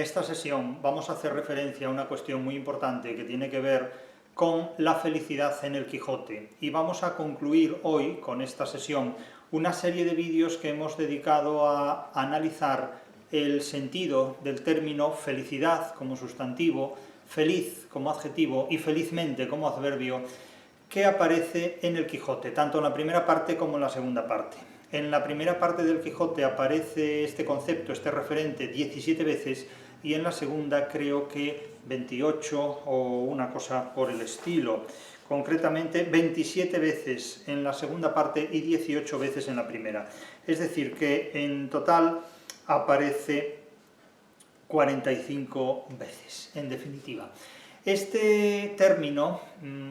esta sesión vamos a hacer referencia a una cuestión muy importante que tiene que ver con la felicidad en el Quijote. Y vamos a concluir hoy, con esta sesión, una serie de vídeos que hemos dedicado a analizar el sentido del término felicidad como sustantivo, feliz como adjetivo y felizmente como adverbio, que aparece en el Quijote, tanto en la primera parte como en la segunda parte. En la primera parte del Quijote aparece este concepto, este referente, 17 veces, y en la segunda creo que 28 o una cosa por el estilo. Concretamente 27 veces en la segunda parte y 18 veces en la primera. Es decir, que en total aparece 45 veces, en definitiva. Este término,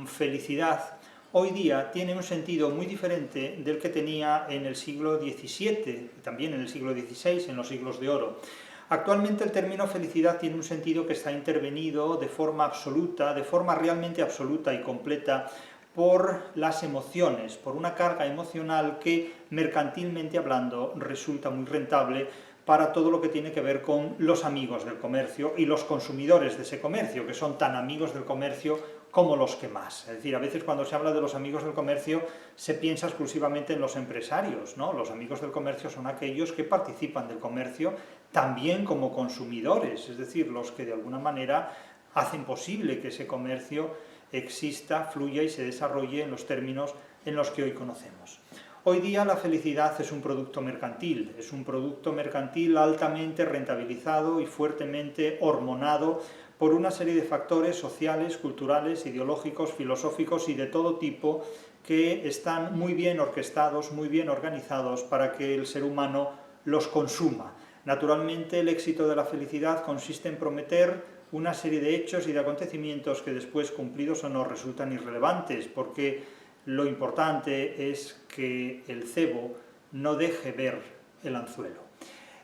felicidad, hoy día tiene un sentido muy diferente del que tenía en el siglo XVII, también en el siglo XVI, en los siglos de oro. Actualmente el término felicidad tiene un sentido que está intervenido de forma absoluta, de forma realmente absoluta y completa, por las emociones, por una carga emocional que, mercantilmente hablando, resulta muy rentable para todo lo que tiene que ver con los amigos del comercio y los consumidores de ese comercio, que son tan amigos del comercio como los que más. Es decir, a veces cuando se habla de los amigos del comercio se piensa exclusivamente en los empresarios, ¿no? Los amigos del comercio son aquellos que participan del comercio también como consumidores, es decir, los que de alguna manera hacen posible que ese comercio exista, fluya y se desarrolle en los términos en los que hoy conocemos. Hoy día la felicidad es un producto mercantil altamente rentabilizado y fuertemente hormonado por una serie de factores sociales, culturales, ideológicos, filosóficos y de todo tipo que están muy bien orquestados, muy bien organizados para que el ser humano los consuma. Naturalmente, el éxito de la felicidad consiste en prometer una serie de hechos y de acontecimientos que después, cumplidos o no, resultan irrelevantes, porque lo importante es que el cebo no deje ver el anzuelo.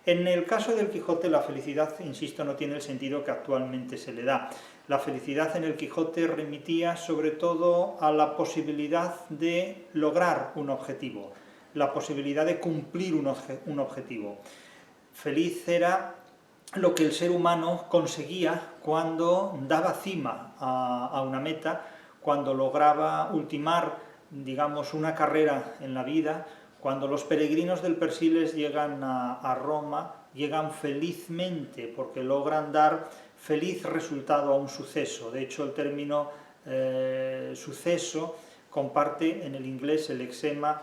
En el caso del Quijote, la felicidad, insisto, no tiene el sentido que actualmente se le da. La felicidad en el Quijote remitía sobre todo a la posibilidad de lograr un objetivo, la posibilidad de cumplir un objetivo. Feliz era lo que el ser humano conseguía cuando daba cima a una meta, cuando lograba ultimar, digamos, una carrera en la vida. Cuando los peregrinos del Persiles llegan a Roma, llegan felizmente porque logran dar feliz resultado a un suceso. De hecho, el término suceso comparte en el inglés el lexema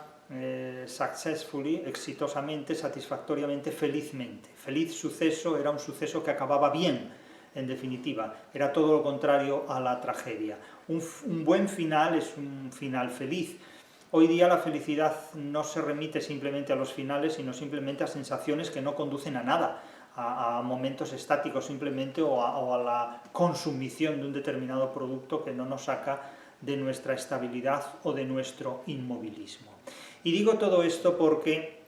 successfully, exitosamente, satisfactoriamente, felizmente. Feliz suceso era un suceso que acababa bien, en definitiva. Era todo lo contrario a la tragedia. Un buen final es un final feliz. Hoy día la felicidad no se remite simplemente a los finales, sino simplemente a sensaciones que no conducen a nada, a momentos estáticos simplemente o a la consumición de un determinado producto que no nos saca de nuestra estabilidad o de nuestro inmovilismo. Y digo todo esto porque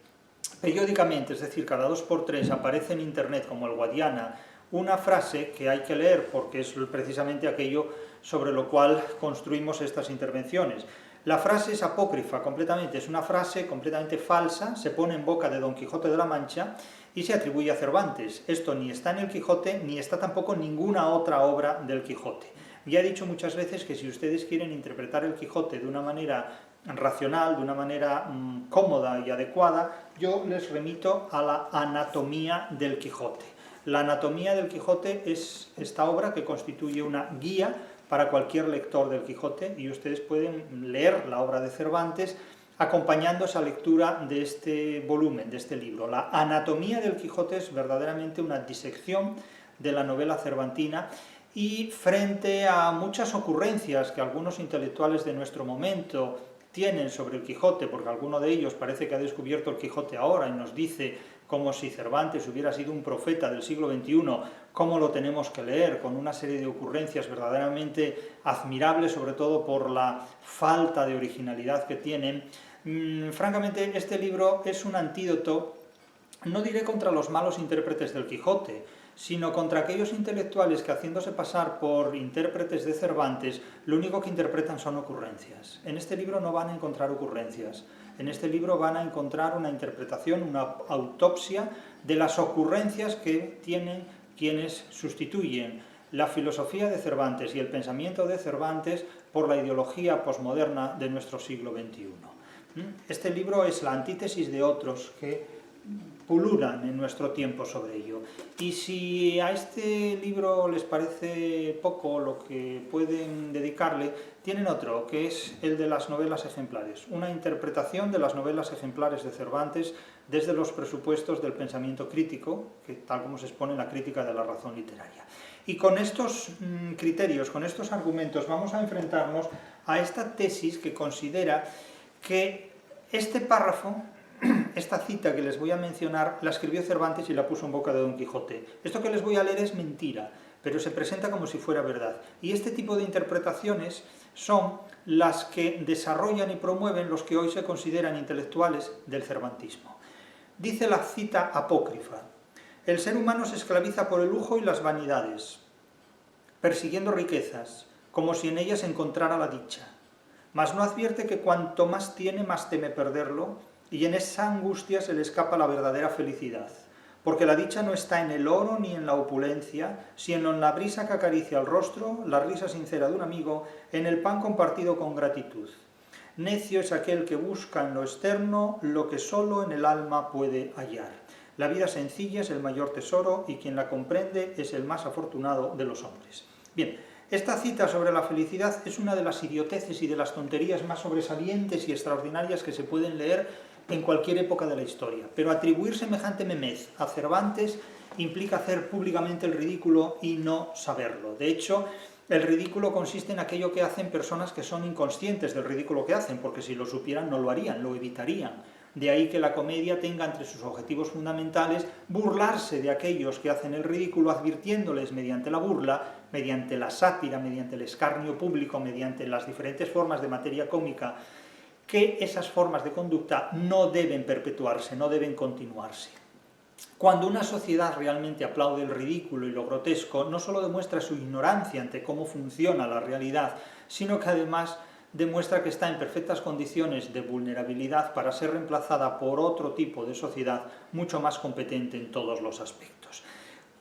periódicamente, es decir, cada 2 por 3, aparece en internet como el Guadiana una frase que hay que leer porque es precisamente aquello sobre lo cual construimos estas intervenciones. La frase es apócrifa completamente, es una frase completamente falsa, se pone en boca de Don Quijote de la Mancha y se atribuye a Cervantes. Esto ni está en el Quijote, ni está tampoco en ninguna otra obra del Quijote. Ya he dicho muchas veces que si ustedes quieren interpretar el Quijote de una manera racional, de una manera cómoda y adecuada, yo les remito a la anatomía del Quijote. La anatomía del Quijote es esta obra que constituye una guía para cualquier lector del Quijote, y ustedes pueden leer la obra de Cervantes acompañando esa lectura de este volumen, de este libro. La anatomía del Quijote es verdaderamente una disección de la novela cervantina, y frente a muchas ocurrencias que algunos intelectuales de nuestro momento tienen sobre el Quijote, porque alguno de ellos parece que ha descubierto el Quijote ahora y nos dice como si Cervantes hubiera sido un profeta del siglo XXI, cómo lo tenemos que leer, con una serie de ocurrencias verdaderamente admirables, sobre todo por la falta de originalidad que tienen. Francamente, este libro es un antídoto, no diré contra los malos intérpretes del Quijote, sino contra aquellos intelectuales que, haciéndose pasar por intérpretes de Cervantes, lo único que interpretan son ocurrencias. En este libro no van a encontrar ocurrencias. En este libro van a encontrar una interpretación, una autopsia de las ocurrencias que quienes sustituyen la filosofía de Cervantes y el pensamiento de Cervantes por la ideología posmoderna de nuestro siglo XXI. Este libro es la antítesis de otros que pululan en nuestro tiempo sobre ello. Y si a este libro les parece poco lo que pueden dedicarle, tienen otro, que es el de las novelas ejemplares, una interpretación de las novelas ejemplares de Cervantes desde los presupuestos del pensamiento crítico, que tal como se expone en la crítica de la razón literaria. Y con estos criterios, con estos argumentos, vamos a enfrentarnos a esta tesis que considera que este párrafo, esta cita que les voy a mencionar, la escribió Cervantes y la puso en boca de Don Quijote. Esto que les voy a leer es mentira, pero se presenta como si fuera verdad. Y este tipo de interpretaciones son las que desarrollan y promueven los que hoy se consideran intelectuales del cervantismo. Dice la cita apócrifa: el ser humano se esclaviza por el lujo y las vanidades, persiguiendo riquezas, como si en ellas encontrara la dicha. Mas no advierte que cuanto más tiene, más teme perderlo, y en esa angustia se le escapa la verdadera felicidad. Porque la dicha no está en el oro ni en la opulencia, sino en la brisa que acaricia el rostro, la risa sincera de un amigo, en el pan compartido con gratitud. Necio es aquel que busca en lo externo lo que solo en el alma puede hallar. La vida sencilla es el mayor tesoro y quien la comprende es el más afortunado de los hombres. Bien, esta cita sobre la felicidad es una de las idioteces y de las tonterías más sobresalientes y extraordinarias que se pueden leer en cualquier época de la historia. Pero atribuir semejante memez a Cervantes implica hacer públicamente el ridículo y no saberlo. De hecho, el ridículo consiste en aquello que hacen personas que son inconscientes del ridículo que hacen, porque si lo supieran no lo harían, lo evitarían. De ahí que la comedia tenga entre sus objetivos fundamentales burlarse de aquellos que hacen el ridículo, advirtiéndoles mediante la burla, mediante la sátira, mediante el escarnio público, mediante las diferentes formas de materia cómica, que esas formas de conducta no deben perpetuarse, no deben continuarse. Cuando una sociedad realmente aplaude el ridículo y lo grotesco, no solo demuestra su ignorancia ante cómo funciona la realidad, sino que además demuestra que está en perfectas condiciones de vulnerabilidad para ser reemplazada por otro tipo de sociedad mucho más competente en todos los aspectos.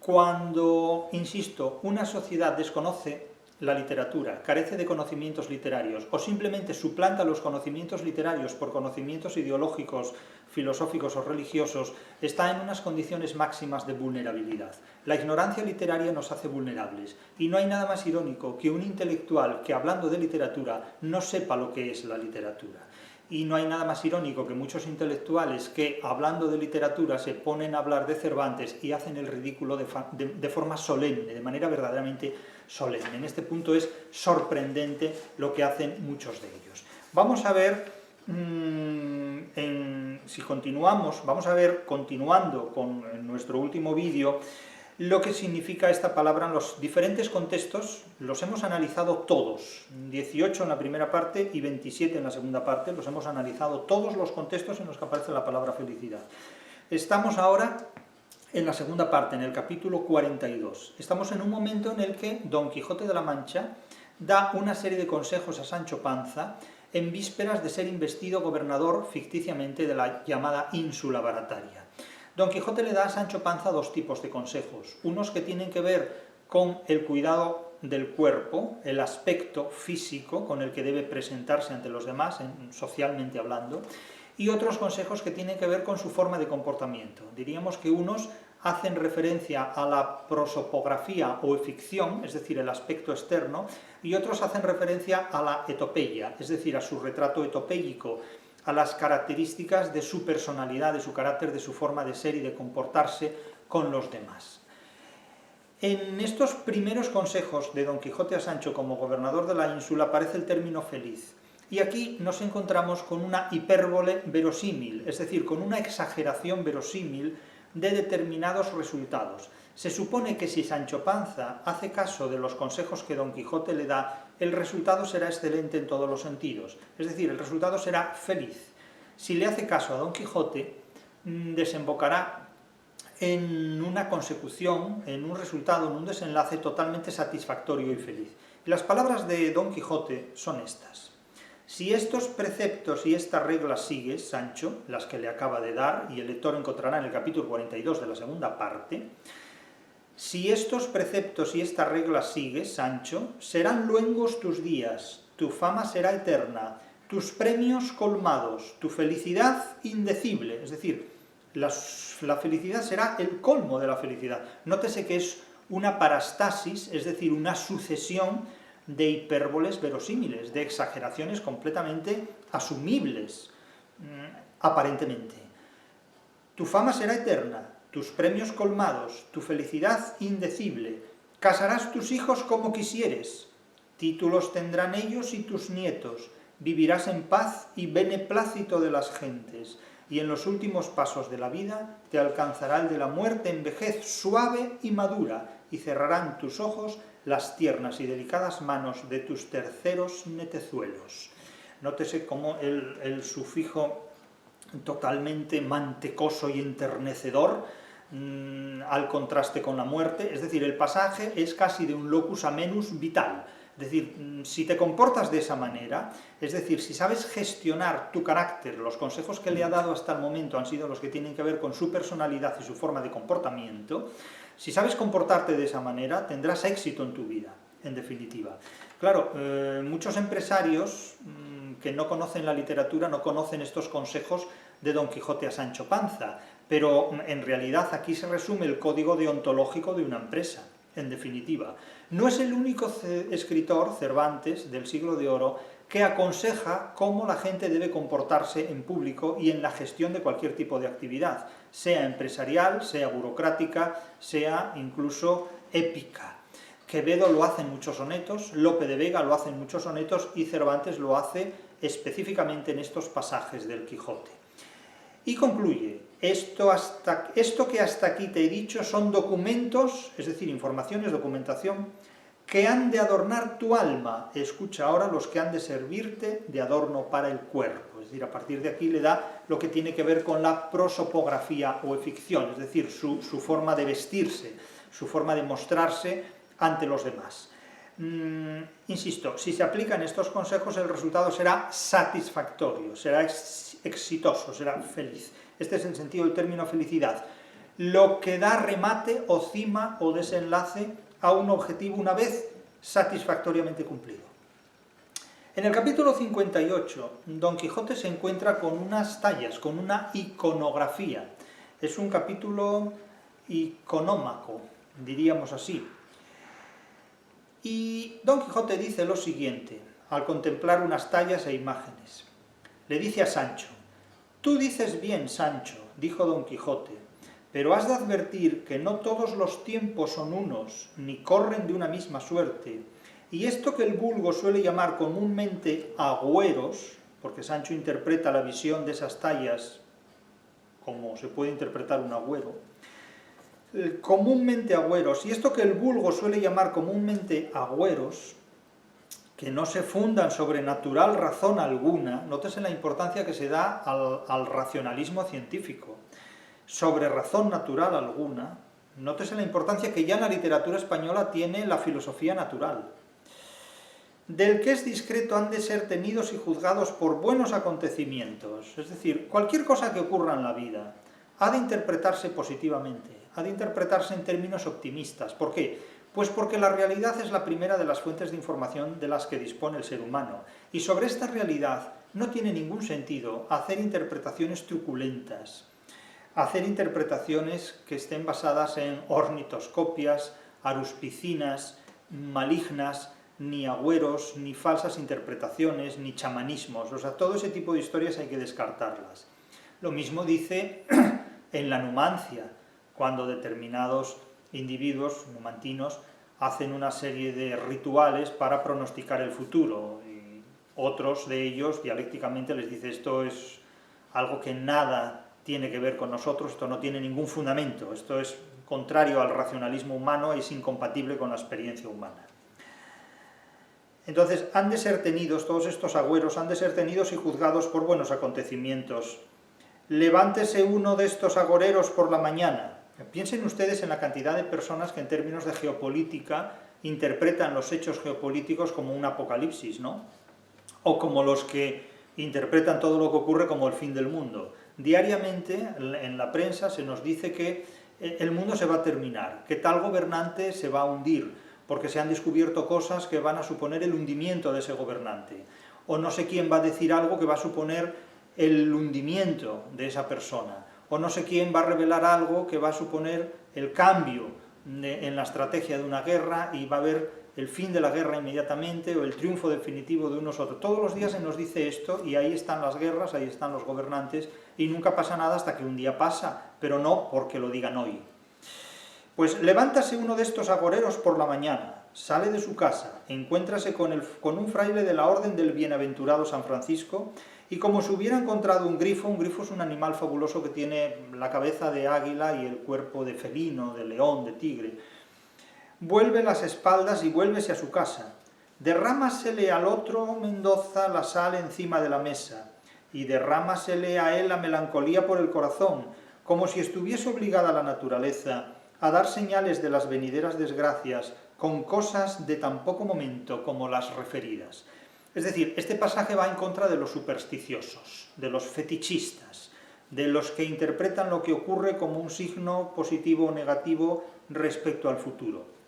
Cuando, insisto, una sociedad desconoce la literatura, carece de conocimientos literarios o simplemente suplanta los conocimientos literarios por conocimientos ideológicos, filosóficos o religiosos, está en unas condiciones máximas de vulnerabilidad. La ignorancia literaria nos hace vulnerables y no hay nada más irónico que un intelectual que, hablando de literatura, no sepa lo que es la literatura. Y no hay nada más irónico que muchos intelectuales que, hablando de literatura, se ponen a hablar de Cervantes y hacen el ridículo de forma solemne, de manera verdaderamente solemne. En este punto es sorprendente lo que hacen muchos de ellos. Vamos a ver, si continuamos, continuando con nuestro último vídeo, lo que significa esta palabra en los diferentes contextos. Los hemos analizado todos, 18 en la primera parte y 27 en la segunda parte, los hemos analizado todos los contextos en los que aparece la palabra felicidad. Estamos ahora en la segunda parte, en el capítulo 42. Estamos en un momento en el que Don Quijote de la Mancha da una serie de consejos a Sancho Panza en vísperas de ser investido gobernador ficticiamente de la llamada ínsula Barataria. Don Quijote le da a Sancho Panza dos tipos de consejos, unos que tienen que ver con el cuidado del cuerpo, el aspecto físico con el que debe presentarse ante los demás, socialmente hablando, y otros consejos que tienen que ver con su forma de comportamiento. Diríamos que unos hacen referencia a la prosopografía o ficción, es decir, el aspecto externo, y otros hacen referencia a la etopeia, es decir, a su retrato etopéyico, a las características de su personalidad, de su carácter, de su forma de ser y de comportarse con los demás. En estos primeros consejos de Don Quijote a Sancho como gobernador de la ínsula aparece el término feliz. Y aquí nos encontramos con una hipérbole verosímil, es decir, con una exageración verosímil de determinados resultados. Se supone que si Sancho Panza hace caso de los consejos que Don Quijote le da, el resultado será excelente en todos los sentidos, es decir, el resultado será feliz. Si le hace caso a Don Quijote, desembocará en una consecución, en un resultado, en un desenlace totalmente satisfactorio y feliz. Y las palabras de Don Quijote son estas: si estos preceptos y estas reglas sigues, Sancho, las que le acaba de dar, y el lector encontrará en el capítulo 42 de la segunda parte, Si estos preceptos y estas reglas sigues, Sancho, serán luengos tus días, tu fama será eterna, tus premios colmados, tu felicidad indecible, es decir, la felicidad será el colmo de la felicidad. Nótese que es una parastasis, es decir, una sucesión de hipérboles verosímiles, de exageraciones completamente asumibles, aparentemente. Tu fama será eterna, tus premios colmados, tu felicidad indecible, casarás tus hijos como quisieres, títulos tendrán ellos y tus nietos, vivirás en paz y beneplácito de las gentes, y en los últimos pasos de la vida te alcanzará el de la muerte en vejez suave y madura, y cerrarán tus ojos las tiernas y delicadas manos de tus terceros netezuelos. Nótese cómo el sufijo totalmente mantecoso y enternecedor, al contraste con la muerte, es decir, el pasaje es casi de un locus amenus vital. Es decir, si te comportas de esa manera, es decir, si sabes gestionar tu carácter, los consejos que le ha dado hasta el momento han sido los que tienen que ver con su personalidad y su forma de comportamiento, si sabes comportarte de esa manera, tendrás éxito en tu vida, en definitiva. Claro, muchos empresarios que no conocen la literatura no conocen estos consejos de Don Quijote a Sancho Panza, pero en realidad aquí se resume el código deontológico de una empresa, en definitiva. No es el único escritor, Cervantes, del siglo de oro, que aconseja cómo la gente debe comportarse en público y en la gestión de cualquier tipo de actividad, sea empresarial, sea burocrática, sea incluso épica. Quevedo lo hace en muchos sonetos, Lope de Vega lo hace en muchos sonetos y Cervantes lo hace específicamente en estos pasajes del Quijote. Y concluye, esto que hasta aquí te he dicho son documentos, es decir, informaciones, documentación, que han de adornar tu alma. Escucha ahora los que han de servirte de adorno para el cuerpo. Es decir, a partir de aquí le da lo que tiene que ver con la prosopografía o ficción, es decir, su forma de vestirse, su forma de mostrarse ante los demás. Insisto, si se aplican estos consejos, el resultado será satisfactorio, será exitoso, será feliz. Este es el sentido del término felicidad. Lo que da remate o cima o desenlace a un objetivo una vez satisfactoriamente cumplido. En el capítulo 58, Don Quijote se encuentra con unas tallas, con una iconografía. Es un capítulo iconómaco, diríamos así. Y Don Quijote dice lo siguiente, al contemplar unas tallas e imágenes. Le dice a Sancho, «Tú dices bien, Sancho», dijo Don Quijote, «pero has de advertir que no todos los tiempos son unos, ni corren de una misma suerte, y esto que el vulgo suele llamar comúnmente agüeros», porque Sancho interpreta la visión de esas tallas como se puede interpretar un agüero, comúnmente agüeros, y esto que el vulgo suele llamar comúnmente agüeros, que no se fundan sobre natural razón alguna, nótese la importancia que se da al racionalismo científico, sobre razón natural alguna, nótese la importancia que ya en la literatura española tiene la filosofía natural. Del que es discreto han de ser tenidos y juzgados por buenos acontecimientos, es decir, cualquier cosa que ocurra en la vida ha de interpretarse positivamente, ha de interpretarse en términos optimistas. ¿Por qué? Pues porque la realidad es la primera de las fuentes de información de las que dispone el ser humano, y sobre esta realidad no tiene ningún sentido hacer interpretaciones truculentas, hacer interpretaciones que estén basadas en ornitoscopias, aruspicinas, malignas, ni agüeros, ni falsas interpretaciones, ni chamanismos. O sea, todo ese tipo de historias hay que descartarlas. Lo mismo dice en la numancia, cuando determinados individuos numantinos hacen una serie de rituales para pronosticar el futuro. Y otros de ellos dialécticamente les dice esto es algo que nada tiene que ver con nosotros, esto no tiene ningún fundamento, esto es contrario al racionalismo humano, es incompatible con la experiencia humana. Entonces han de ser tenidos, todos estos agüeros han de ser tenidos y juzgados por buenos acontecimientos. Levántese uno de estos agoreros por la mañana. Piensen ustedes en la cantidad de personas que en términos de geopolítica interpretan los hechos geopolíticos como un apocalipsis, ¿no? O como los que interpretan todo lo que ocurre como el fin del mundo. Diariamente en la prensa se nos dice que el mundo se va a terminar, que tal gobernante se va a hundir, porque se han descubierto cosas que van a suponer el hundimiento de ese gobernante, o no sé quién va a decir algo que va a suponer el hundimiento de esa persona, o no sé quién va a revelar algo que va a suponer el cambio en la estrategia de una guerra y va a haber el fin de la guerra inmediatamente o el triunfo definitivo de unos otros. Todos los días se nos dice esto y ahí están las guerras, ahí están los gobernantes y nunca pasa nada hasta que un día pasa, pero no porque lo digan hoy. Pues levántase uno de estos agoreros por la mañana, sale de su casa, encuéntrase con un fraile de la Orden del Bienaventurado San Francisco y como si hubiera encontrado un grifo es un animal fabuloso que tiene la cabeza de águila y el cuerpo de felino, de león, de tigre, vuelve las espaldas y vuélvese a su casa. Derrámasele al otro Mendoza la sal encima de la mesa, y derrámasele a él la melancolía por el corazón, como si estuviese obligada la naturaleza a dar señales de las venideras desgracias con cosas de tan poco momento como las referidas. Es decir, este pasaje va en contra de los supersticiosos, de los fetichistas, de los que interpretan lo que ocurre como un signo positivo o negativo respecto al futuro.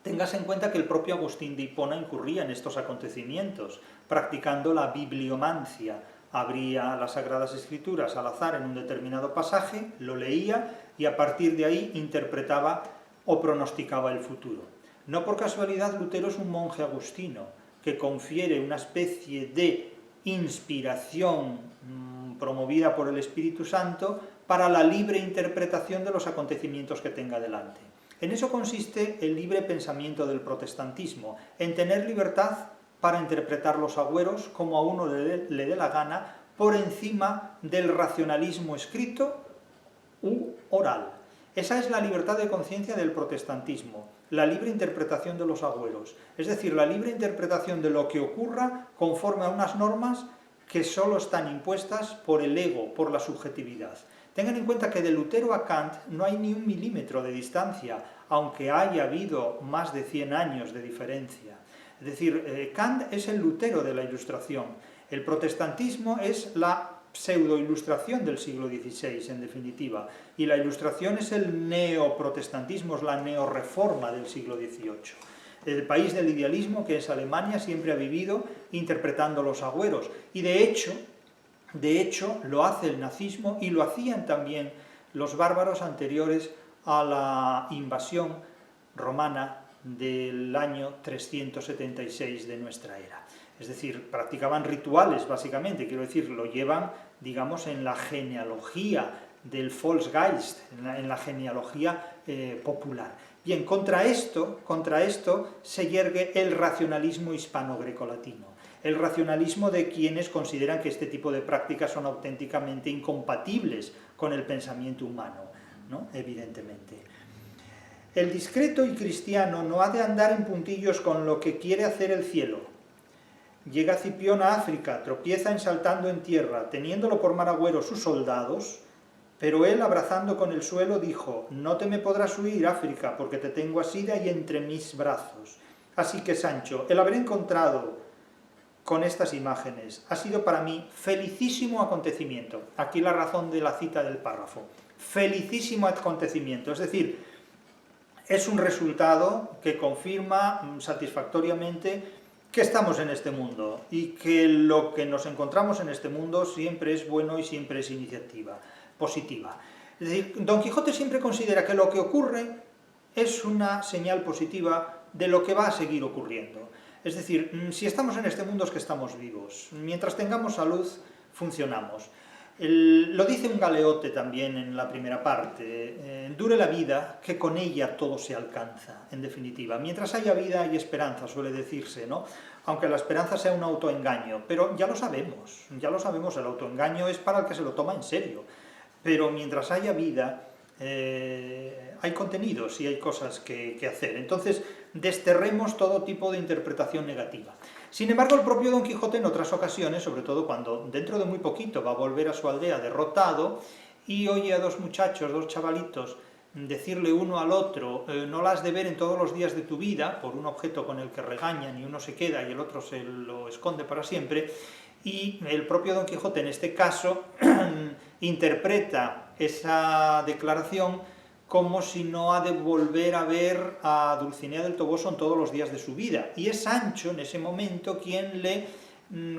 Téngase en cuenta que el propio Agustín de Hipona incurría en estos acontecimientos, practicando la bibliomancia. Abría las Sagradas Escrituras al azar en un determinado pasaje, lo leía y a partir de ahí interpretaba o pronosticaba el futuro. No por casualidad Lutero es un monje agustino que confiere una especie de inspiración promovida por el Espíritu Santo para la libre interpretación de los acontecimientos que tenga delante. En eso consiste el libre pensamiento del protestantismo, en tener libertad para interpretar los agüeros como a uno le dé la gana, por encima del racionalismo escrito u oral. Esa es la libertad de conciencia del protestantismo, la libre interpretación de los agüeros, es decir, la libre interpretación de lo que ocurra conforme a unas normas que solo están impuestas por el ego, por la subjetividad. Tengan en cuenta que de Lutero a Kant no hay ni 1 milímetro de distancia, aunque haya habido más de 100 años de diferencia. Es decir, Kant es el Lutero de la Ilustración. El protestantismo es la pseudo-ilustración del siglo XVI, en definitiva, y la Ilustración es el neoprotestantismo, es la neorreforma del siglo XVIII. El país del idealismo, que es Alemania, siempre ha vivido interpretando los agüeros, y de hecho lo hace el nazismo y lo hacían también los bárbaros anteriores a la invasión romana del año 376 de nuestra era. Es decir, practicaban rituales, básicamente, quiero decir, lo llevan, digamos, en la genealogía del Volksgeist, en la genealogía popular. Bien, contra esto se yergue el racionalismo hispano-grecolatino, el racionalismo de quienes consideran que este tipo de prácticas son auténticamente incompatibles con el pensamiento humano, ¿no? Evidentemente. El discreto y cristiano no ha de andar en puntillos con lo que quiere hacer el cielo. Llega Cipión a África, tropieza ensaltando en tierra, teniéndolo por mar agüero sus soldados, pero él, abrazando con el suelo, dijo: no te me podrás huir, África, porque te tengo asida y entre mis brazos. Así que, Sancho, el haber encontrado con estas imágenes ha sido para mí felicísimo acontecimiento. Aquí la razón de la cita del párrafo. Felicísimo acontecimiento, es decir, es un resultado que confirma satisfactoriamente que estamos en este mundo y que lo que nos encontramos en este mundo siempre es bueno y siempre es iniciativa positiva. Es decir, Don Quijote siempre considera que lo que ocurre es una señal positiva de lo que va a seguir ocurriendo. Es decir, si estamos en este mundo es que estamos vivos. Mientras tengamos salud, funcionamos. Lo dice un galeote también en la primera parte: dure la vida, que con ella todo se alcanza, en definitiva. Mientras haya vida hay esperanza, suele decirse, ¿no? Aunque la esperanza sea un autoengaño, pero ya lo sabemos, el autoengaño es para el que se lo toma en serio. Pero mientras haya vida, hay contenidos y hay cosas que hacer. Entonces, desterremos todo tipo de interpretación negativa. Sin embargo, el propio Don Quijote en otras ocasiones, sobre todo cuando dentro de muy poquito va a volver a su aldea derrotado, y oye a dos muchachos, dos chavalitos, decirle uno al otro: no la has de ver en todos los días de tu vida, por un objeto con el que regañan y uno se queda y el otro se lo esconde para siempre, y el propio Don Quijote en este caso interpreta esa declaración como si no ha de volver a ver a Dulcinea del Toboso en todos los días de su vida. Y es Sancho, en ese momento, quien le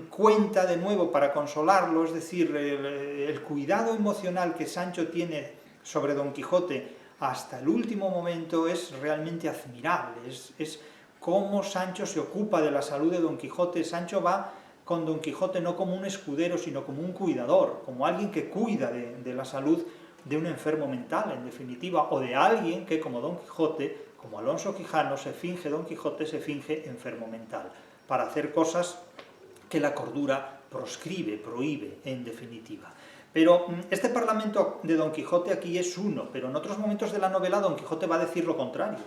cuenta de nuevo para consolarlo, es decir, el cuidado emocional que Sancho tiene sobre Don Quijote hasta el último momento es realmente admirable, es cómo Sancho se ocupa de la salud de Don Quijote. Sancho va con Don Quijote no como un escudero, sino como un cuidador, como alguien que cuida de la salud de un enfermo mental, en definitiva, o de alguien que, como Don Quijote, como Alonso Quijano, se finge Don Quijote, se finge enfermo mental, para hacer cosas que la cordura proscribe, prohíbe, en definitiva. Pero este parlamento de Don Quijote aquí es uno, pero en otros momentos de la novela Don Quijote va a decir lo contrario.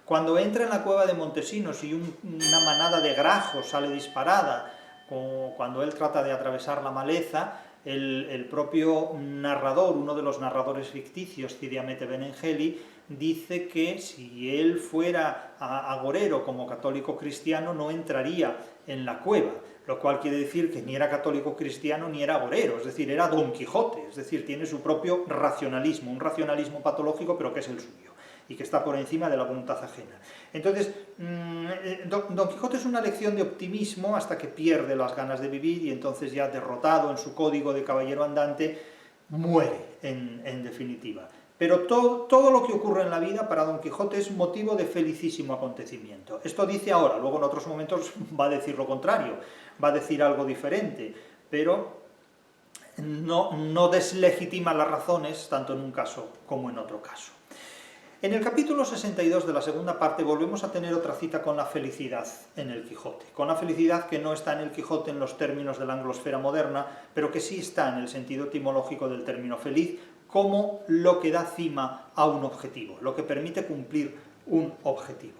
Cuando entra en la cueva de Montesinos y una manada de grajos sale disparada, o cuando él trata de atravesar la maleza, el propio narrador, uno de los narradores ficticios, Cide Hamete Benengeli, dice que si él fuera agorero como católico cristiano no entraría en la cueva, lo cual quiere decir que ni era católico cristiano ni era agorero, es decir, era Don Quijote, es decir, tiene su propio racionalismo, un racionalismo patológico, pero que es el suyo, y que está por encima de la voluntad ajena. Entonces, Don Quijote es una lección de optimismo hasta que pierde las ganas de vivir y entonces ya derrotado en su código de caballero andante, muere en definitiva. Pero todo lo que ocurre en la vida para Don Quijote es motivo de felicísimo acontecimiento. Esto dice ahora, luego en otros momentos va a decir lo contrario, va a decir algo diferente, pero no deslegitima las razones tanto en un caso como en otro caso. En el capítulo 62 de la segunda parte volvemos a tener otra cita con la felicidad en el Quijote, con la felicidad que no está en el Quijote en los términos de la anglosfera moderna, pero que sí está en el sentido etimológico del término feliz, como lo que da cima a un objetivo, lo que permite cumplir un objetivo.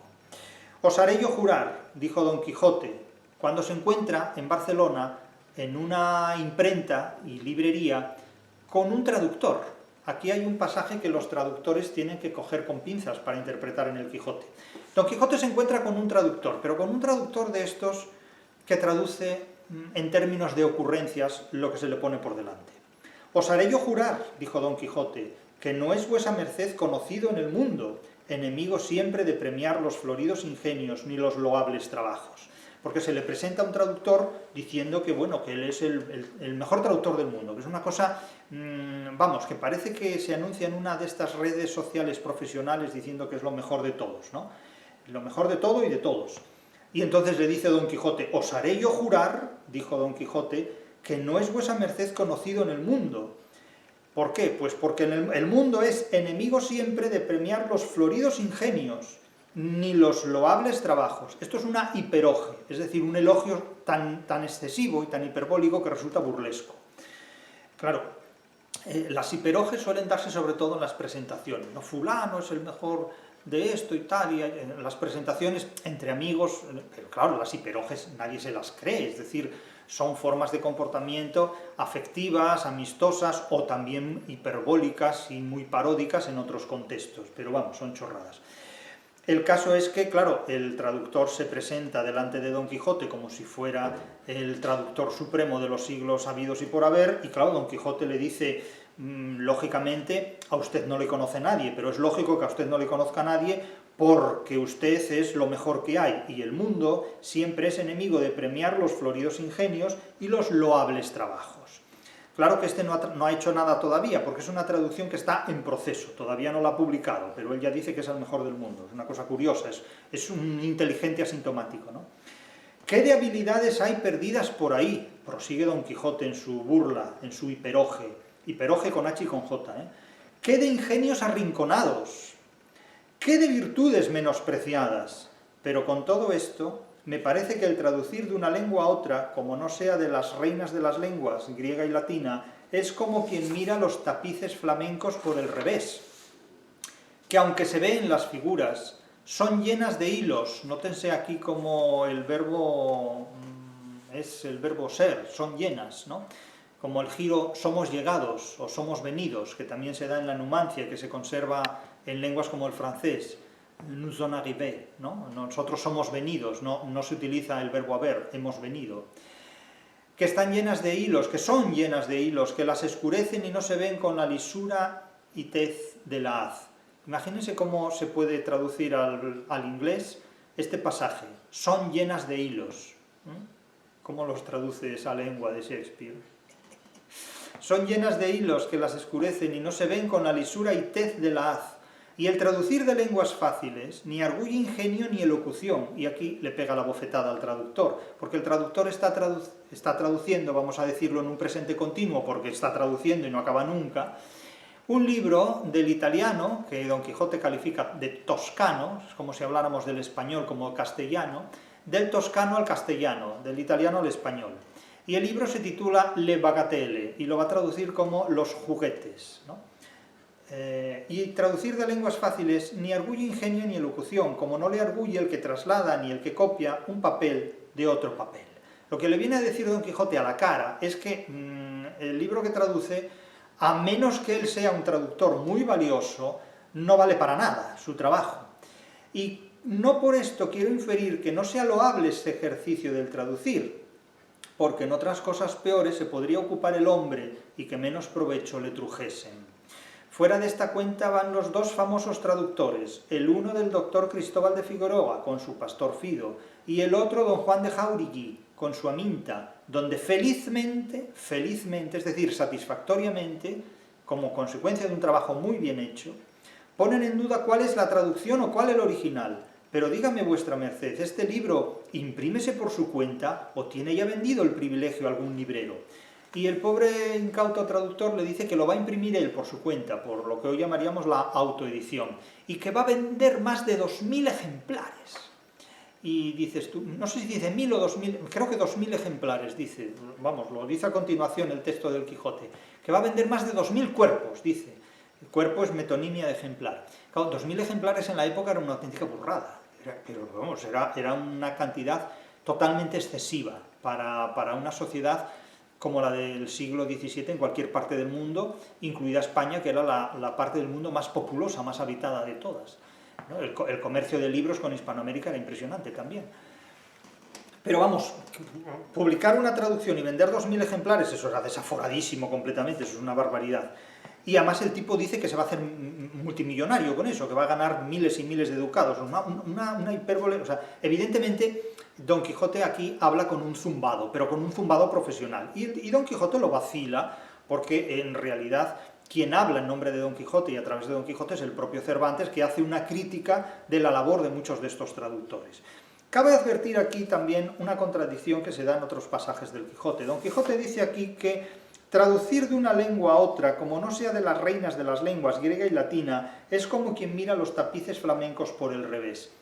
Os haré yo jurar, dijo Don Quijote, cuando se encuentra en Barcelona, en una imprenta y librería, con un traductor. Aquí hay un pasaje que los traductores tienen que coger con pinzas para interpretar en el Quijote. Don Quijote se encuentra con un traductor, pero con un traductor de estos que traduce en términos de ocurrencias lo que se le pone por delante. Os haré yo jurar, dijo Don Quijote, que no es vuesa merced conocido en el mundo, enemigo siempre de premiar los floridos ingenios ni los loables trabajos. Porque se le presenta a un traductor diciendo que, bueno, que él es el mejor traductor del mundo, que es una cosa, vamos, que parece que se anuncia en una de estas redes sociales profesionales diciendo que es lo mejor de todos, ¿no? Lo mejor de todo y de todos. Y entonces le dice Don Quijote, os haré yo jurar, dijo Don Quijote, que no es vuesa merced conocido en el mundo. ¿Por qué? Pues porque el mundo es enemigo siempre de premiar los floridos ingenios, ni los loables trabajos. Esto es una hiperoge, es decir, un elogio tan excesivo y tan hiperbólico que resulta burlesco. Claro, las hiperoges suelen darse sobre todo en las presentaciones, ¿no? Fulano es el mejor de esto y tal, y en las presentaciones entre amigos, pero claro, las hiperoges nadie se las cree, es decir, son formas de comportamiento afectivas, amistosas o también hiperbólicas y muy paródicas en otros contextos, pero vamos, son chorradas. El caso es que, claro, el traductor se presenta delante de Don Quijote como si fuera el traductor supremo de los siglos habidos y por haber, y claro, Don Quijote le dice, lógicamente, a usted no le conoce nadie, pero es lógico que a usted no le conozca nadie porque usted es lo mejor que hay, y el mundo siempre es enemigo de premiar los floridos ingenios y los loables trabajos. Claro que este no ha hecho nada todavía, porque es una traducción que está en proceso, todavía no la ha publicado, pero él ya dice que es el mejor del mundo, es una cosa curiosa, es un inteligente asintomático, ¿no? ¿Qué de habilidades hay perdidas por ahí? Prosigue Don Quijote en su burla, en su hiperoge con H y con J, ¿eh? ¿Qué de ingenios arrinconados? ¿Qué de virtudes menospreciadas? Pero con todo esto, me parece que el traducir de una lengua a otra, como no sea de las reinas de las lenguas, griega y latina, es como quien mira los tapices flamencos por el revés, que aunque se ven las figuras, son llenas de hilos. Nótense aquí como el verbo es el verbo ser, son llenas, ¿no? Como el giro somos llegados o somos venidos, que también se da en la Numancia, que se conserva en lenguas como el francés. Nous sommes arrivés, ¿no? Nosotros somos venidos, no se utiliza el verbo haber, hemos venido. Que están llenas de hilos, que son llenas de hilos, que las escurecen y no se ven con la lisura y tez de la haz. Imagínense cómo se puede traducir al inglés este pasaje, son llenas de hilos. ¿Cómo los traduce esa lengua de Shakespeare? Son llenas de hilos que las escurecen y no se ven con la lisura y tez de la haz. Y el traducir de lenguas fáciles ni arguye ingenio ni elocución. Y aquí le pega la bofetada al traductor, porque el traductor está traduciendo, vamos a decirlo en un presente continuo, porque está traduciendo y no acaba nunca, un libro del italiano, que Don Quijote califica de toscano, es como si habláramos del español como castellano, del toscano al castellano, del italiano al español. Y el libro se titula Le Bagatelle, y lo va a traducir como Los juguetes, ¿no? Y traducir de lenguas fáciles ni arguye ingenio ni elocución, como no le arguye el que traslada ni el que copia un papel de otro papel. Lo que le viene a decir Don Quijote a la cara es que el libro que traduce, a menos que él sea un traductor muy valioso, no vale para nada su trabajo. Y no por esto quiero inferir que no sea loable ese ejercicio del traducir, porque en otras cosas peores se podría ocupar el hombre y que menos provecho le trujesen. Fuera de esta cuenta van los dos famosos traductores, el uno del doctor Cristóbal de Figueroa, con su pastor Fido, y el otro don Juan de Jáuregui, con su Aminta, donde felizmente, es decir, satisfactoriamente, como consecuencia de un trabajo muy bien hecho, ponen en duda cuál es la traducción o cuál el original. Pero dígame vuestra merced, ¿este libro imprímese por su cuenta o tiene ya vendido el privilegio a algún librero? Y el pobre incauto traductor le dice que lo va a imprimir él por su cuenta, por lo que hoy llamaríamos la autoedición, y que va a vender más de 2000 ejemplares. Y dices tú, no sé si dice 1000 o 2000, creo que 2000 ejemplares, dice, vamos, lo dice a continuación el texto del Quijote, que va a vender más de 2000 cuerpos, dice. El cuerpo es metonimia de ejemplar. Claro, 2000 ejemplares en la época era una auténtica burrada, pero vamos, era una cantidad totalmente excesiva para una sociedad como la del siglo XVII en cualquier parte del mundo, incluida España, que era la parte del mundo más populosa, más habitada de todas, ¿no? El comercio de libros con Hispanoamérica era impresionante también. Pero vamos, publicar una traducción y vender 2000 ejemplares, eso era desaforadísimo completamente, eso es una barbaridad. Y además el tipo dice que se va a hacer multimillonario con eso, que va a ganar miles y miles de ducados, una hipérbole, o sea, evidentemente Don Quijote aquí habla con un zumbado, pero con un zumbado profesional. Y Don Quijote lo vacila, porque en realidad quien habla en nombre de Don Quijote y a través de Don Quijote es el propio Cervantes, que hace una crítica de la labor de muchos de estos traductores. Cabe advertir aquí también una contradicción que se da en otros pasajes del Quijote. Don Quijote dice aquí que traducir de una lengua a otra, como no sea de las reinas de las lenguas griega y latina, es como quien mira los tapices flamencos por el revés.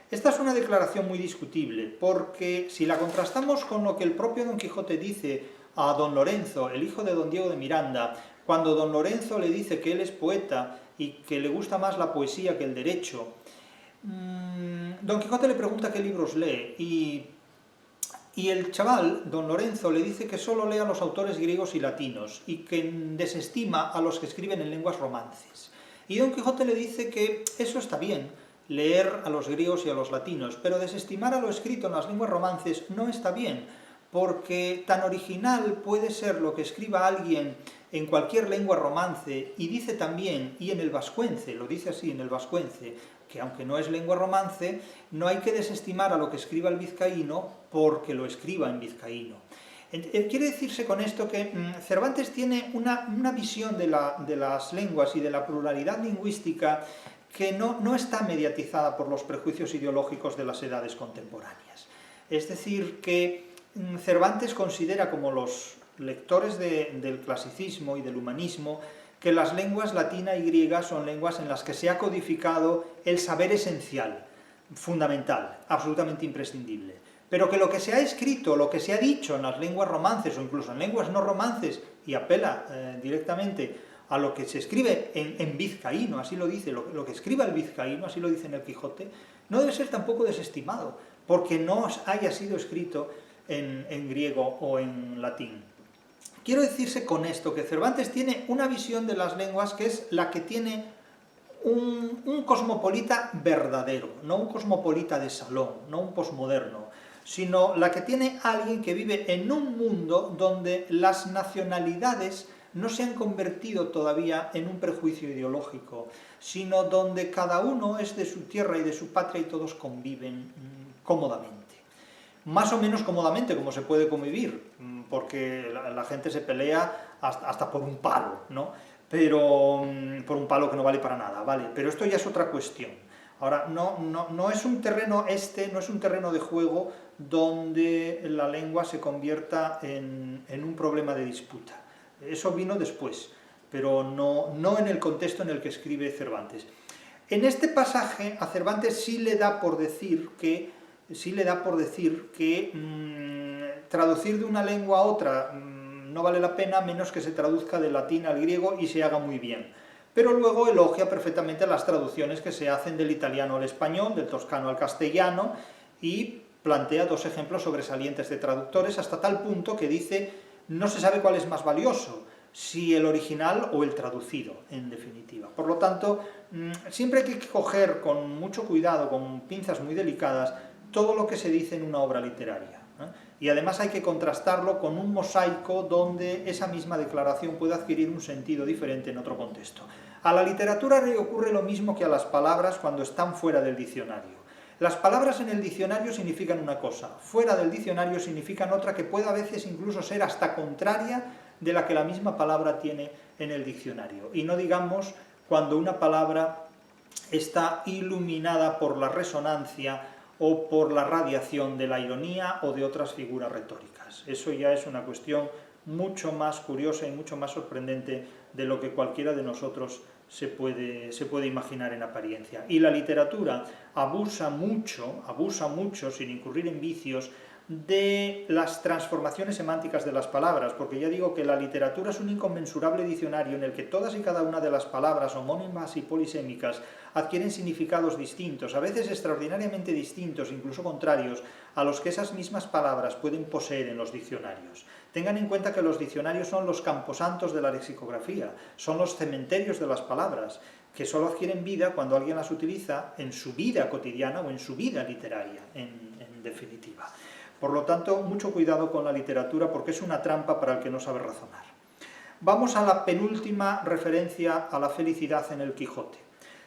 Esta es una declaración muy discutible, porque si la contrastamos con lo que el propio Don Quijote dice a don Lorenzo, el hijo de don Diego de Miranda, cuando don Lorenzo le dice que él es poeta y que le gusta más la poesía que el derecho, Don Quijote le pregunta qué libros lee, y el chaval, don Lorenzo, le dice que solo lee a los autores griegos y latinos, y que desestima a los que escriben en lenguas romances. Y Don Quijote le dice que eso está bien, leer a los griegos y a los latinos, pero desestimar a lo escrito en las lenguas romances no está bien, porque tan original puede ser lo que escriba alguien en cualquier lengua romance, y dice también, y en el vascuence, lo dice así en el vascuence, que aunque no es lengua romance, no hay que desestimar a lo que escriba el vizcaíno porque lo escriba en vizcaíno. Quiere decirse con esto que Cervantes tiene una visión de las lenguas y de la pluralidad lingüística que no está mediatizada por los prejuicios ideológicos de las edades contemporáneas. Es decir, que Cervantes considera, como los lectores del clasicismo y del humanismo, que las lenguas latina y griega son lenguas en las que se ha codificado el saber esencial, fundamental, absolutamente imprescindible. Pero que lo que se ha escrito, lo que se ha dicho en las lenguas romances o incluso en lenguas no romances, y apela directamente a lo que se escribe en vizcaíno, así lo dice, lo que escriba el vizcaíno, así lo dice en el Quijote, no debe ser tampoco desestimado, porque no haya sido escrito en griego o en latín. Quiero decirse con esto que Cervantes tiene una visión de las lenguas que es la que tiene un cosmopolita verdadero, no un cosmopolita de salón, no un posmoderno, sino la que tiene alguien que vive en un mundo donde las nacionalidades no se han convertido todavía en un prejuicio ideológico, sino donde cada uno es de su tierra y de su patria y todos conviven cómodamente. Más o menos cómodamente, como se puede convivir, porque la gente se pelea hasta por un palo, ¿no? Pero por un palo que no vale para nada, ¿vale? Pero esto ya es otra cuestión. Ahora, no es un terreno no es un terreno de juego donde la lengua se convierta en un problema de disputa. Eso vino después, pero no en el contexto en el que escribe Cervantes. En este pasaje a Cervantes sí le da por decir que traducir de una lengua a otra no vale la pena, menos que se traduzca del latín al griego y se haga muy bien. Pero luego elogia perfectamente las traducciones que se hacen del italiano al español, del toscano al castellano, y plantea dos ejemplos sobresalientes de traductores, hasta tal punto que dice: no se sabe cuál es más valioso, si el original o el traducido, en definitiva. Por lo tanto, siempre hay que coger con mucho cuidado, con pinzas muy delicadas, todo lo que se dice en una obra literaria, ¿eh? Y además hay que contrastarlo con un mosaico donde esa misma declaración puede adquirir un sentido diferente en otro contexto. A la literatura le ocurre lo mismo que a las palabras cuando están fuera del diccionario. Las palabras en el diccionario significan una cosa, fuera del diccionario significan otra que puede a veces incluso ser hasta contraria de la que la misma palabra tiene en el diccionario. Y no digamos cuando una palabra está iluminada por la resonancia o por la radiación de la ironía o de otras figuras retóricas. Eso ya es una cuestión mucho más curiosa y mucho más sorprendente de lo que cualquiera de nosotros se puede imaginar en apariencia. Y la literatura abusa mucho, sin incurrir en vicios, de las transformaciones semánticas de las palabras, porque ya digo que la literatura es un inconmensurable diccionario en el que todas y cada una de las palabras homónimas y polisémicas adquieren significados distintos, a veces extraordinariamente distintos, incluso contrarios, a los que esas mismas palabras pueden poseer en los diccionarios. Tengan en cuenta que los diccionarios son los camposantos de la lexicografía, son los cementerios de las palabras, que solo adquieren vida cuando alguien las utiliza en su vida cotidiana o en su vida literaria, en definitiva. Por lo tanto, mucho cuidado con la literatura porque es una trampa para el que no sabe razonar. Vamos a la penúltima referencia a la felicidad en el Quijote.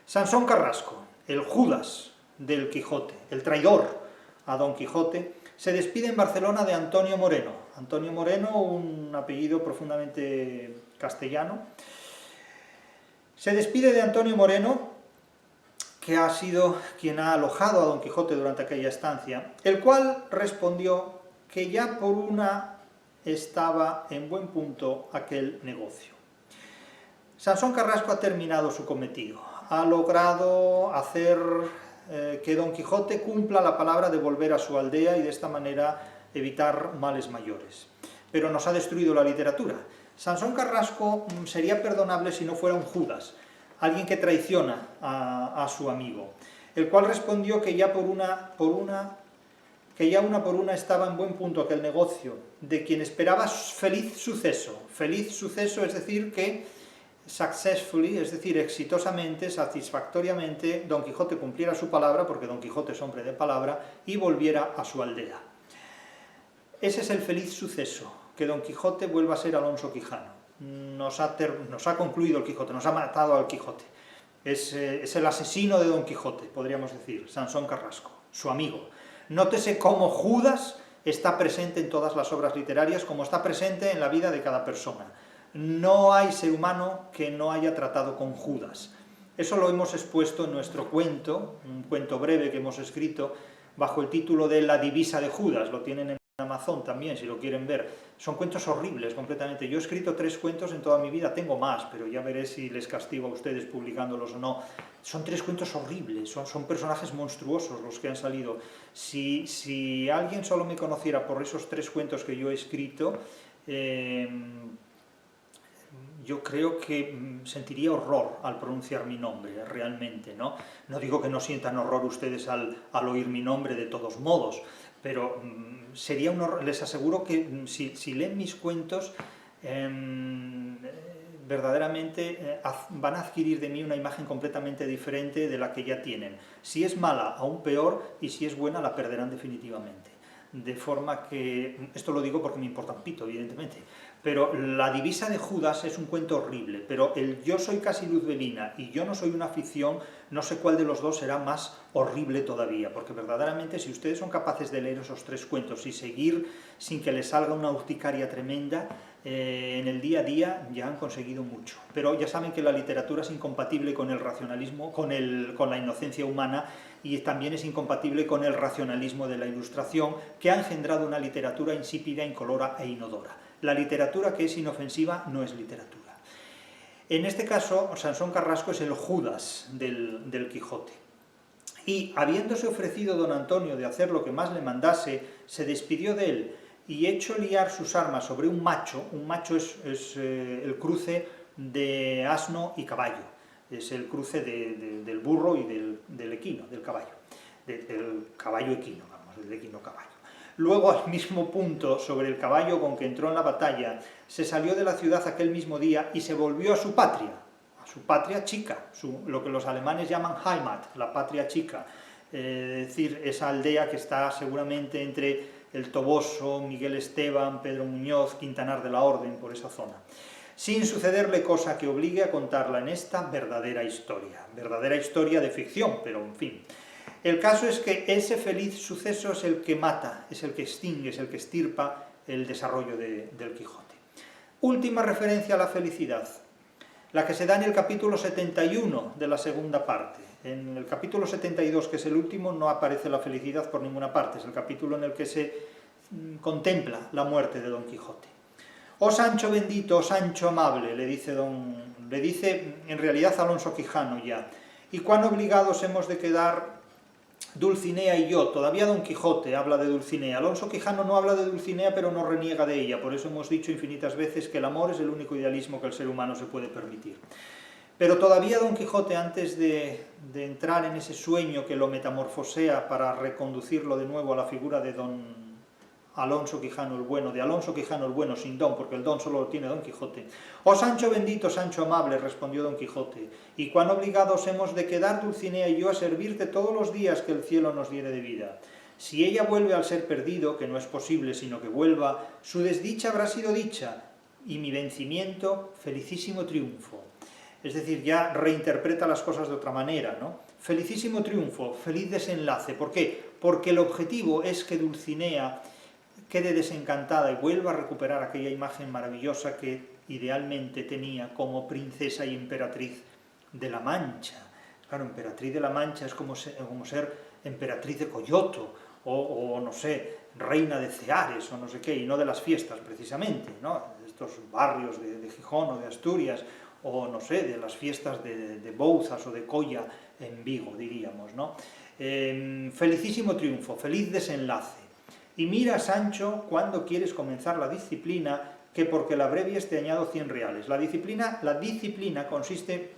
Sansón Carrasco, el Judas del Quijote, el traidor a Don Quijote, se despide en Barcelona de Antonio Moreno. Antonio Moreno, un apellido profundamente castellano. Se despide de Antonio Moreno, que ha sido quien ha alojado a Don Quijote durante aquella estancia, el cual respondió que ya por una estaba en buen punto aquel negocio. Sansón Carrasco ha terminado su cometido, ha logrado hacer que Don Quijote cumpla la palabra de volver a su aldea y de esta manera evitar males mayores. Pero nos ha destruido la literatura. Sansón Carrasco sería perdonable si no fuera un Judas, alguien que traiciona a su amigo, el cual respondió que ya una por una estaba en buen punto aquel negocio, de quien esperaba feliz suceso, es decir, que successfully, es decir, exitosamente, satisfactoriamente, Don Quijote cumpliera su palabra, porque Don Quijote es hombre de palabra, y volviera a su aldea. Ese es el feliz suceso, que Don Quijote vuelva a ser Alonso Quijano. Nos ha concluido el Quijote, nos ha matado al Quijote. Es el asesino de Don Quijote, podríamos decir, Sansón Carrasco, su amigo. Nótese cómo Judas está presente en todas las obras literarias, como está presente en la vida de cada persona. No hay ser humano que no haya tratado con Judas. Eso lo hemos expuesto en nuestro cuento, un cuento breve que hemos escrito bajo el título de La divisa de Judas, lo tienen en Amazon también, si lo quieren ver. Son cuentos horribles completamente. Yo he escrito 3 cuentos en toda mi vida, tengo más, pero ya veré si les castigo a ustedes publicándolos o no. Son 3 cuentos horribles, son personajes monstruosos los que han salido. Si alguien solo me conociera por esos 3 cuentos que yo he escrito, yo creo que sentiría horror al pronunciar mi nombre, realmente, ¿no? No digo que no sientan horror ustedes al oír mi nombre de todos modos, pero sería un horror. Les aseguro que si leen mis cuentos, verdaderamente van a adquirir de mí una imagen completamente diferente de la que ya tienen. Si es mala, aún peor, y si es buena, la perderán definitivamente. de forma que, esto lo digo porque me importa un pito, evidentemente, pero la divisa de Judas es un cuento horrible, pero el yo soy casi luzbelina y yo no soy una ficción, no sé cuál de los dos será más horrible todavía, porque verdaderamente si ustedes son capaces de leer esos tres cuentos y seguir sin que les salga una urticaria tremenda, en el día a día ya han conseguido mucho. Pero ya saben que la literatura es incompatible con el racionalismo, con la inocencia humana, y también es incompatible con el racionalismo de la Ilustración, que ha engendrado una literatura insípida, incolora e inodora. La literatura que es inofensiva no es literatura. En este caso, Sansón Carrasco es el Judas del Quijote. Y habiéndose ofrecido don Antonio de hacer lo que más le mandase, se despidió de él, y hecho liar sus armas sobre un macho es el cruce de asno y caballo, es el cruce del burro y del equino, del caballo, del caballo equino, vamos, del equino caballo. Luego, al mismo punto, sobre el caballo con que entró en la batalla, se salió de la ciudad aquel mismo día y se volvió a su patria chica, lo que los alemanes llaman Heimat, la patria chica, es decir, esa aldea que está seguramente entre el Toboso, Miguel Esteban, Pedro Muñoz, Quintanar de la Orden, por esa zona, sin sucederle cosa que obligue a contarla en esta verdadera historia de ficción, pero en fin. El caso es que ese feliz suceso es el que mata, es el que extingue, es el que extirpa el desarrollo del Quijote. Última referencia a la felicidad, la que se da en el capítulo 71 de la segunda parte. En el capítulo 72, que es el último, no aparece la felicidad por ninguna parte, es el capítulo en el que se contempla la muerte de Don Quijote. «Oh Sancho bendito, oh Sancho amable», le dice en realidad Alonso Quijano ya, «y cuán obligados hemos de quedar Dulcinea y yo». Todavía Don Quijote habla de Dulcinea. Alonso Quijano no habla de Dulcinea, pero no reniega de ella. Por eso hemos dicho infinitas veces que el amor es el único idealismo que el ser humano se puede permitir. Pero todavía Don Quijote, antes de entrar en ese sueño que lo metamorfosea para reconducirlo de nuevo a la figura de Don Alonso Quijano el Bueno, de Alonso Quijano el Bueno sin don, porque el don solo lo tiene Don Quijote. «Oh Sancho bendito, Sancho amable», respondió Don Quijote, «y cuán obligados hemos de quedar Dulcinea y yo a servirte todos los días que el cielo nos diere de vida. Si ella vuelve al ser perdido, que no es posible sino que vuelva, su desdicha habrá sido dicha, y mi vencimiento felicísimo triunfo». Es decir, ya reinterpreta las cosas de otra manera, ¿no? Felicísimo triunfo, feliz desenlace. ¿Por qué? Porque el objetivo es que Dulcinea quede desencantada y vuelva a recuperar aquella imagen maravillosa que idealmente tenía como princesa y emperatriz de la Mancha. Claro, emperatriz de la Mancha es como ser emperatriz de Coyoto, o no sé, reina de Ceares, o no sé qué, y no de las fiestas precisamente, ¿no? De estos barrios de Gijón o de Asturias, o no sé, de las fiestas de Bouzas o de Colla en Vigo, diríamos, ¿no? Felicísimo triunfo, feliz desenlace. Y mira, Sancho, cuando quieres comenzar la disciplina, que porque la abrevies te añado 100 reales. La disciplina consiste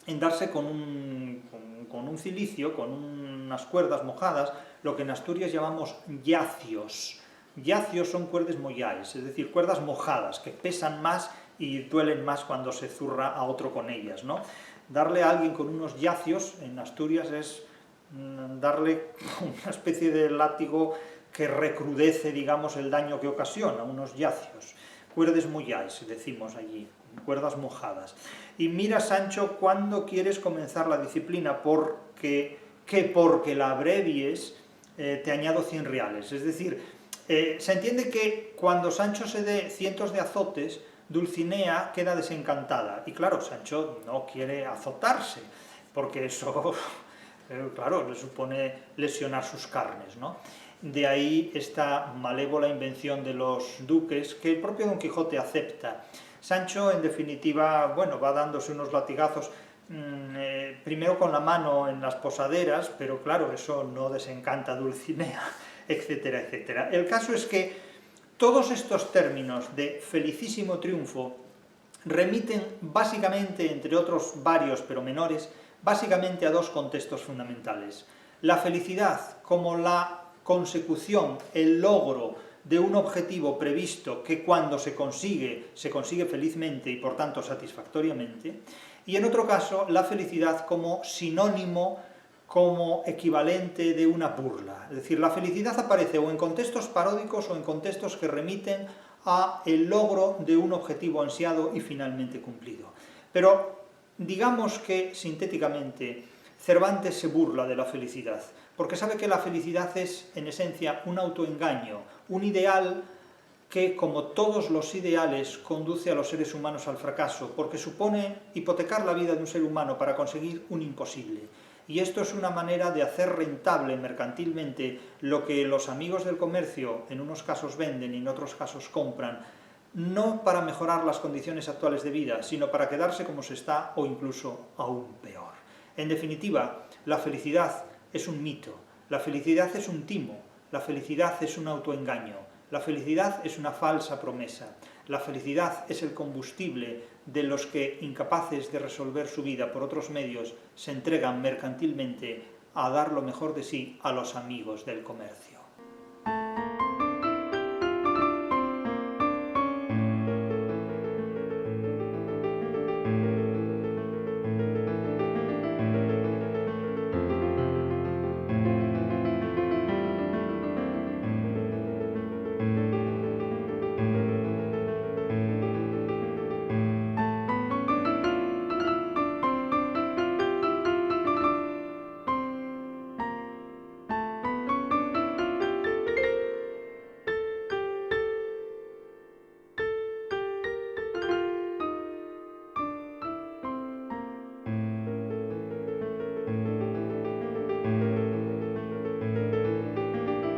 en darse con un cilicio, con unas cuerdas mojadas, lo que en Asturias llamamos yacios. Yacios son cuerdas mollais, es decir, cuerdas mojadas, que pesan más y duelen más cuando se zurra a otro con ellas, ¿no? Darle a alguien con unos yacios en Asturias es darle una especie de látigo que recrudece, digamos, el daño que ocasiona, unos yacios. Cuerdas mollais, decimos allí, cuerdas mojadas. Y mira, Sancho, cuando quieres comenzar la disciplina, porque la abrevies te añado 100 reales. Es decir, se entiende que cuando Sancho se dé cientos de azotes, Dulcinea queda desencantada. Y claro, Sancho no quiere azotarse, porque eso, claro, le supone lesionar sus carnes, ¿no? De ahí esta malévola invención de los duques, que el propio Don Quijote acepta. Sancho, en definitiva, bueno, va dándose unos latigazos, primero con la mano en las posaderas, pero claro, eso no desencanta a Dulcinea, etcétera, etcétera. El caso es que todos estos términos de felicísimo triunfo remiten básicamente, entre otros varios pero menores, básicamente a dos contextos fundamentales. La felicidad como la consecución, el logro de un objetivo previsto que cuando se consigue felizmente y por tanto satisfactoriamente, y en otro caso la felicidad como sinónimo como equivalente de una burla. Es decir, la felicidad aparece o en contextos paródicos o en contextos que remiten a el logro de un objetivo ansiado y finalmente cumplido. Pero digamos que, sintéticamente, Cervantes se burla de la felicidad, porque sabe que la felicidad es, en esencia, un autoengaño, un ideal que, como todos los ideales, conduce a los seres humanos al fracaso, porque supone hipotecar la vida de un ser humano para conseguir un imposible. Y esto es una manera de hacer rentable mercantilmente lo que los amigos del comercio en unos casos venden y en otros casos compran, no para mejorar las condiciones actuales de vida, sino para quedarse como se está o incluso aún peor. En definitiva, la felicidad es un mito, la felicidad es un timo, la felicidad es un autoengaño, la felicidad es una falsa promesa, la felicidad es el combustible de los que, incapaces de resolver su vida por otros medios, se entregan mercantilmente a dar lo mejor de sí a los amigos del comercio.